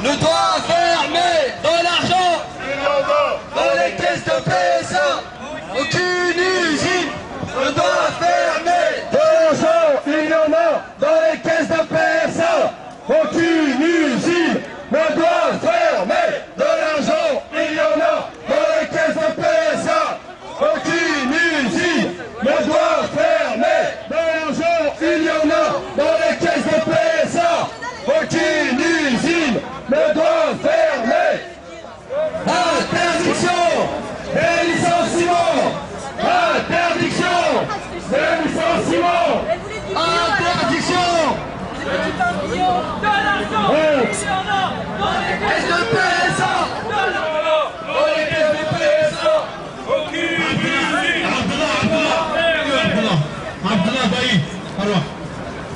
ne doit fermer de l'argent dans les caisses de PSA. Aucune usine ne doit fermer de l'argent. Il y en a dans les caisses de PSA. Aucune usine ne doit fermer de l'argent. Il y en a dans les caisses de PSA. Aucune usine ne doit fermer de l'argent. Il y en a dans les caisses de PSA. Aucune usine ne doit fermer. Interdiction des licenciements. Interdiction des licenciements. Interdiction de l'argent. Il y en a dans les caisses de PSA. Dans les caisses de PSA. Aucune usine.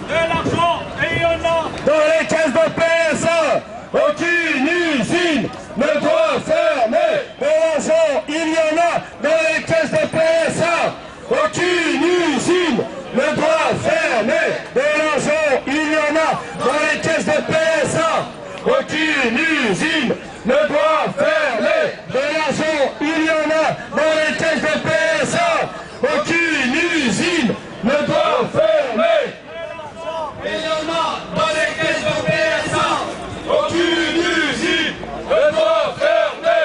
De l'argent, et il y en a. Dans les caisses de PSA, aucune usine ne doit fermer. De l'argent, il y en a dans les caisses de PSA. Aucune usine ne doit fermer. De l'argent, il y en a dans les caisses de PSA. Aucune usine ne doit fermer. De l'argent, il y en a dans les caisses de PSA. Aucune usine ne doit fermer. Il y en a dans les caisses de PSA. Aucune usine ne doit fermer.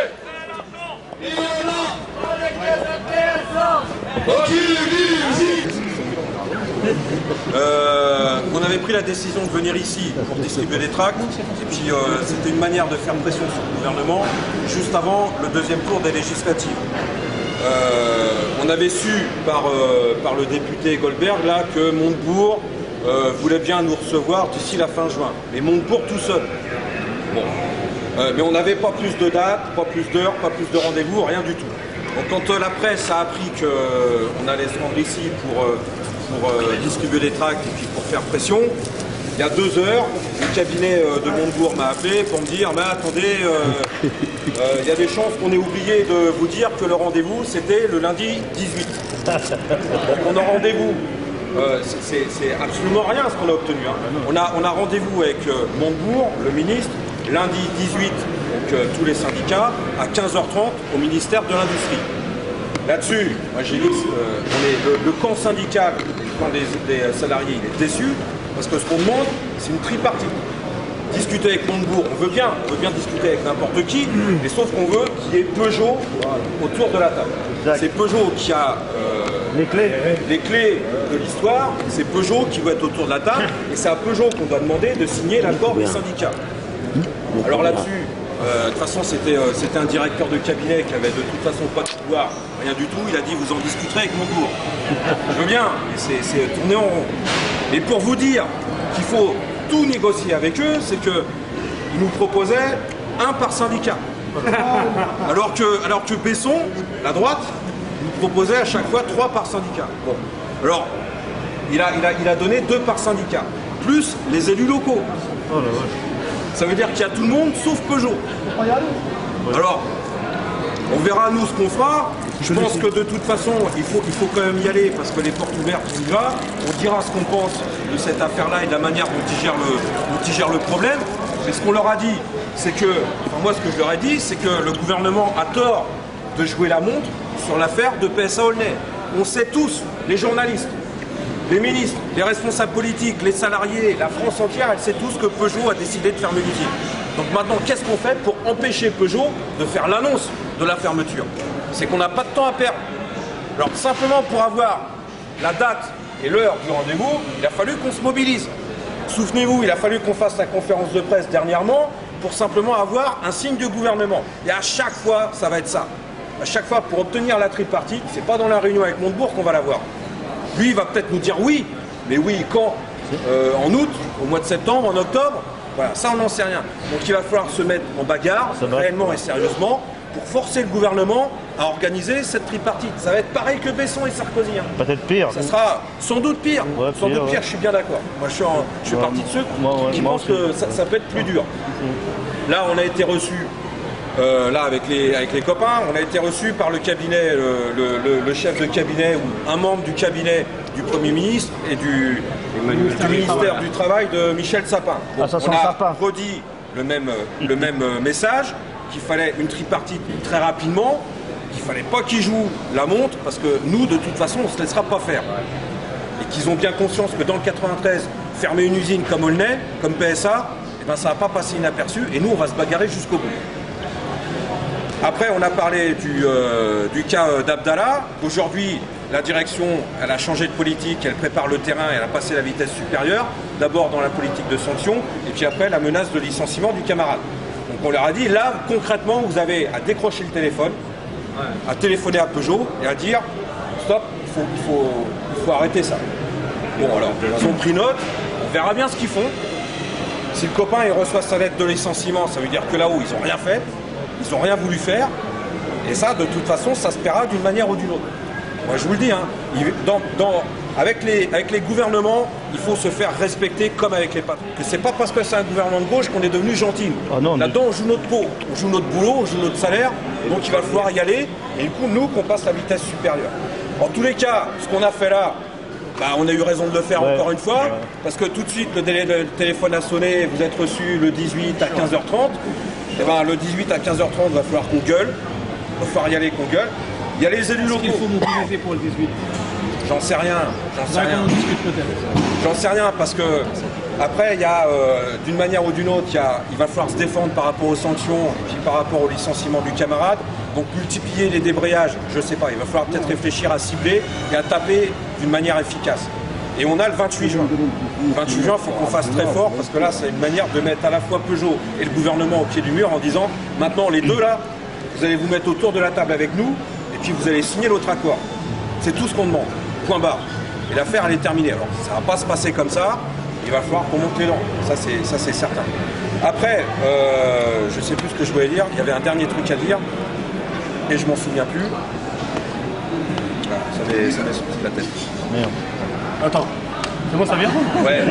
Il y en a dans les caisses de PSA. Aucune usine. On avait pris la décision de venir ici pour distribuer des tracts, et puis c'était une manière de faire pression sur le gouvernement juste avant le deuxième tour des législatives. On avait su par le député Goldberg là, que Montebourg voulait bien nous recevoir d'ici la fin juin, mais Montebourg tout seul. Bon. Mais on n'avait pas plus de dates, pas plus d'heures, pas plus de rendez-vous, rien du tout. Donc quand la presse a appris qu'on allait se rendre ici pour distribuer des tracts et puis pour faire pression, il y a 2 heures, le cabinet de Montebourg m'a appelé pour me dire « Mais attendez, il y a des chances qu'on ait oublié de vous dire que le rendez-vous c'était le lundi 18. » Donc on a rendez-vous. C'est absolument rien ce qu'on a obtenu. Hein. On a rendez-vous avec Montebourg, le ministre, lundi 18, donc tous les syndicats, à 15h30 au ministère de l'Industrie. Là-dessus, moi j'ai dit le camp syndical, le camp des salariés, il est déçu, parce que ce qu'on demande, c'est une tripartite. Discuter avec Montebourg, on veut bien discuter avec n'importe qui, mais sauf qu'on veut qu'il y ait Peugeot autour de la table. C'est Peugeot qui a les clés de l'histoire, c'est Peugeot qui va être autour de la table, et c'est à Peugeot qu'on doit demander de signer l'accord des syndicats. Alors là-dessus, de toute façon, c'était un directeur de cabinet qui avait de toute façon pas de pouvoir, rien du tout. Il a dit vous en discuterez avec Montebourg. Je veux bien, c'est tourné en rond. Et pour vous dire qu'il faut tout négocier avec eux, c'est qu'ils nous proposaient 1 par syndicat. Alors que Besson, la droite, nous proposait à chaque fois 3 par syndicat. Bon. Alors, il a donné 2 par syndicat, plus les élus locaux. Ça veut dire qu'il y a tout le monde sauf Peugeot. Alors, on verra nous ce qu'on fera. Je pense que de toute façon, il faut quand même y aller parce que les portes ouvertes, on y va. On dira ce qu'on pense de cette affaire-là et de la manière dont ils gèrent le problème. Mais ce qu'on leur a dit, c'est que, enfin moi ce que je leur ai dit, c'est que le gouvernement a tort de jouer la montre sur l'affaire de PSA Aulnay. On sait tous, les journalistes, les ministres, les responsables politiques, les salariés, la France entière, elle sait tous que Peugeot a décidé de fermer l'usine. Donc maintenant, qu'est-ce qu'on fait pour empêcher Peugeot de faire l'annonce de la fermeture? C'est qu'on n'a pas de temps à perdre. Alors simplement pour avoir la date et l'heure du rendez-vous, il a fallu qu'on se mobilise. Souvenez-vous, il a fallu qu'on fasse la conférence de presse dernièrement pour simplement avoir un signe du gouvernement. Et à chaque fois, ça va être ça. À chaque fois, pour obtenir la tripartite, c'est pas dans la réunion avec Montebourg qu'on va l'avoir. Lui, il va peut-être nous dire oui, mais oui, quand en août, au mois de septembre, en octobre, voilà, ça on n'en sait rien. Donc il va falloir se mettre en bagarre, réellement et sérieusement, pour forcer le gouvernement à organiser cette tripartite. Ça va être pareil que Besson et Sarkozy. Hein. Peut-être pire. Ça sera sans doute pire. Ouais, sans doute pire, je suis bien d'accord. Moi je fais partie de ceux qui pensent que ça peut être plus dur. Là, on a été reçus. Là, avec les copains, on a été reçus par le cabinet, le chef de cabinet ou un membre du cabinet du Premier ministre et du ministère du Travail de Michel Sapin. Ah, ça sent Sapin. Redit le même message, qu'il fallait une tripartite très rapidement, qu'il fallait pas qu'ils jouent la montre, parce que nous, de toute façon, on ne se laissera pas faire. Et qu'ils ont bien conscience que dans le 93, fermer une usine comme Aulnay, comme PSA, eh ben, ça ne va pas passer inaperçu, et nous, on va se bagarrer jusqu'au bout. Après, on a parlé du cas d'Abdallah. Aujourd'hui, la direction, elle a changé de politique, elle prépare le terrain, elle a passé la vitesse supérieure, d'abord dans la politique de sanctions, et puis après la menace de licenciement du camarade. Donc on leur a dit, là, concrètement, vous avez à décrocher le téléphone, à téléphoner à Peugeot et à dire, stop, il faut arrêter ça. Bon, alors, ils ont pris note, on verra bien ce qu'ils font. Si le copain il reçoit sa lettre de licenciement, ça veut dire que là-haut, ils n'ont rien fait, ils n'ont rien voulu faire, et ça, de toute façon, ça se paiera d'une manière ou d'une autre. Moi, je vous le dis, hein, avec les gouvernements, il faut se faire respecter comme avec les patrons. C'est pas parce que c'est un gouvernement de gauche qu'on est devenu gentil. Ah non, là-dedans, on joue notre peau, on joue notre boulot, on joue notre salaire, donc il va falloir y aller, et du coup, nous, qu'on passe la vitesse supérieure. En tous les cas, ce qu'on a fait là, bah, on a eu raison de le faire encore une fois, parce que tout de suite, le téléphone a sonné, vous êtes reçu le 18 à 15h30, et ben, le 18 à 15h30, il va falloir qu'on gueule, il va falloir y aller qu'on gueule. Il y a les élus locaux. Qu'est-ce qu'il faut mobiliser pour le 18? J'en sais rien, J'en sais rien parce que après il y a d'une manière ou d'une autre, il va falloir se défendre par rapport aux sanctions et puis par rapport au licenciement du camarade. Donc multiplier les débrayages, je sais pas, il va falloir peut-être réfléchir à cibler et à taper d'une manière efficace. Et on a le 28 juin. Le 28 juin, il faut qu'on fasse très fort parce que là, c'est une manière de mettre à la fois Peugeot et le gouvernement au pied du mur en disant maintenant les deux là, vous allez vous mettre autour de la table avec nous et puis vous allez signer l'autre accord. C'est tout ce qu'on demande. Point barre. Et l'affaire, elle est terminée. Alors, ça ne va pas se passer comme ça. Il va falloir qu'on monte les dents. Ça, c'est certain. Après, je ne sais plus ce que je voulais dire. Il y avait un dernier truc à dire. Et je m'en souviens plus. Ah, ça m'est sorti de la tête. Merde. Attends, c'est moi ça vient? Ouais.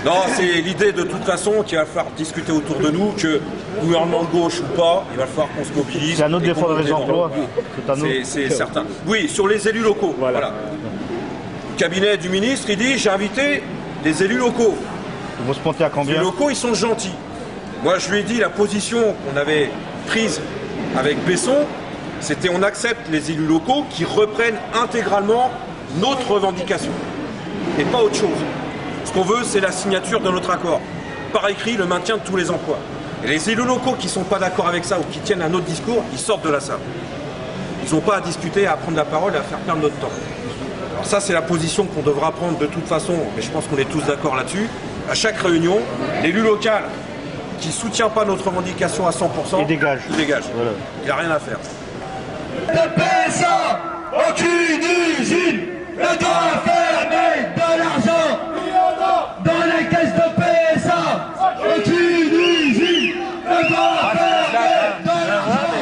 Non, c'est l'idée de toute façon qu'il va falloir discuter autour de nous, que gouvernement de gauche ou pas, il va falloir qu'on se mobilise. C'est un autre défaut de les emplois. C'est certain. Oui, sur les élus locaux. Voilà. Le cabinet du ministre, il dit j'ai invité les élus locaux. Ils vont se monter à Les combien? élus locaux, ils sont gentils. Moi, je lui ai dit la position qu'on avait prise avec Besson, c'était on accepte les élus locaux qui reprennent intégralement notre revendication et pas autre chose. Ce qu'on veut, c'est la signature de notre accord. Par écrit, le maintien de tous les emplois. Et les élus locaux qui ne sont pas d'accord avec ça ou qui tiennent un autre discours, ils sortent de la salle. Ils n'ont pas à discuter, à prendre la parole et à faire perdre notre temps. Alors ça, c'est la position qu'on devra prendre de toute façon, mais je pense qu'on est tous d'accord là-dessus. À chaque réunion, l'élu local qui ne soutient pas notre revendication à 100%, il dégage. Voilà. Il n'a rien à faire. De PSA, aucune usine ne doit fermer de l'argent dans les caisses de PSA. Aucune usine ne doit fermer de l'argent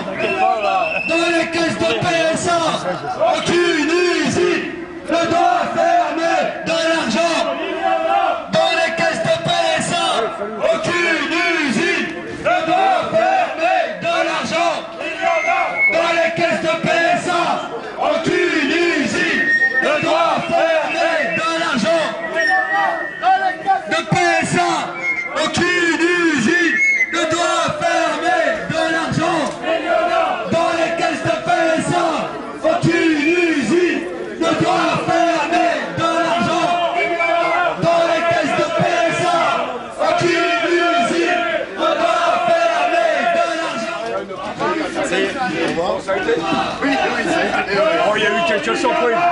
dans les caisses de PSA. Aucune usine ne doit fermer de l'argent dans les caisses de PSA. Aucune usine ne doit fermer de l'argent dans les caisses de PSA. Aucune usine ne doit fermer de l'argent de PSA. Aucune usine ne doit fermer de l'argent dans les caisses de PSA. Aucune usine ne doit fermer de l'argent dans les caisses de PSA. Aucune usine ne doit fermer de l'argent. Il y a eu quelques surprises.